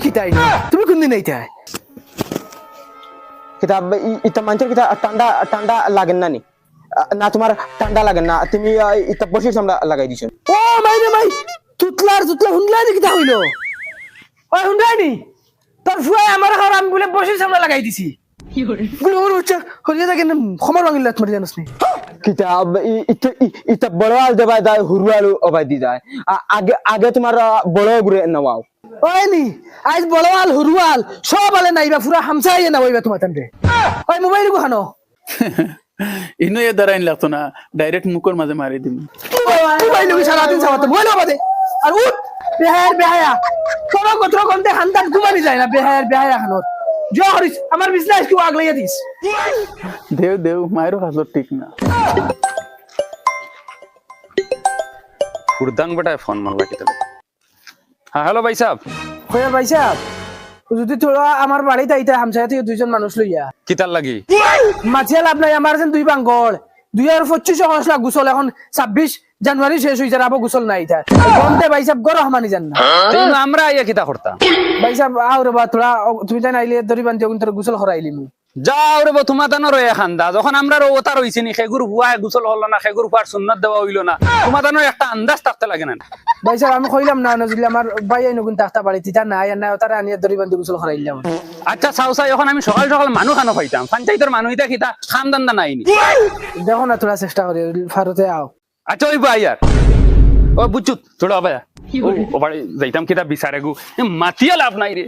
খিতাই না তুমি কোন দিন এইটা কিতাব ইতা মানুষের কিতা ঠান্ডা ঠান্ডা লাগেন না নি না তোমার ঠান্ডা লাগেন না তুমি ইতা বসে সামলা লাগাই দিছো ও মাই রে মাই তুতলা হুনলাই নি কিতা হইলো ওই হুনলাই নি তোর ফুয়াই আমার ঘর আমি বলে বসে সামনে লাগাই দিছি গুলো হচ্ছে হলিয়া থাকে না খমর ভাঙিল তোমার জানোস নি কিতাব ইতা বড় আল দেবাই দায় হুরু আলু অবাই দি যায় আগে আগে তোমার বড় গুরে নাও ওই নি আজ বড়ওয়াল হুরুয়াল সব আলে নাইবা পুরা হামসাই না হইবা তোমার তান্ডে ওই মোবাইল গো হানো ইনো এ দাঁড়াইন লাগতো না ডাইরেক্ট মুখের মাঝে মারি দিম মোবাইল গো সারা দিন সাবাতে মোবাইল বাদে আর উঠ বেহায়া তোর কতর কোনতে হান্দান ঘুমানি যায় না বেহায়া খানোর জো হরিস আমার বিজনেস কি আগলাইয়া দিস দেও মায়েরও হাজর ঠিক না उर्दांग बेटा फोन मारला की तले हाँ हेलो भाई साहब কইয়া ভাই সাহেব যদি তোরা আমার বাড়িতে আইতা হামসায়া থেকে দুইজন মানুষ লইয়া किताल लगी মাছিয়া লাভ নাই আমার যেন দুই বাঙ্গল 2025 খরচ লাগ গোসল এখন 26 জানুয়ারি শেষ হইছে আবার গোসল নাই এটা বন্ধে ভাই সাহেব গরম মানি জান না तेन हमरा आया किता करता ভাই সাহেব আও রে বা তোরা তুমি তাই নাইলে দরি বান্ধি ওগুন তোর গোসল করাইলি মু যাও রে তোমা তানো রয়ে খান্দা যখন আমরা ওতা রইছি নি খেগুর হুয়া গোসল হলো না খেগুর ফার সুন্নাত দেওয়া হইলো না তোমা তানো একটা আন্দাজ থাকতে লাগে না ভাই সাহেব আমি কইলাম না নজলি আমার ভাই আইন ওগুন তাখতা বাড়ি তিতা নাই আর না তারা আনিয়া দরি বান্ধি গোসল করাইলাম আচ্ছা সাউসা এখন আমি সকাল সকাল মানুষ খানো পাইতাম পঞ্চায়েতের মানুষ ইতা কিতা খামদান্দা নাইনি দেখো না তোরা চেষ্টা করে ফারতে আও আচ্ছা ওই ভাই আর ও বুঝছুত থোড়া ভাই ও বাড়ি যাইতাম কিতা বিচারে গু মাতিয়া লাভ নাই রে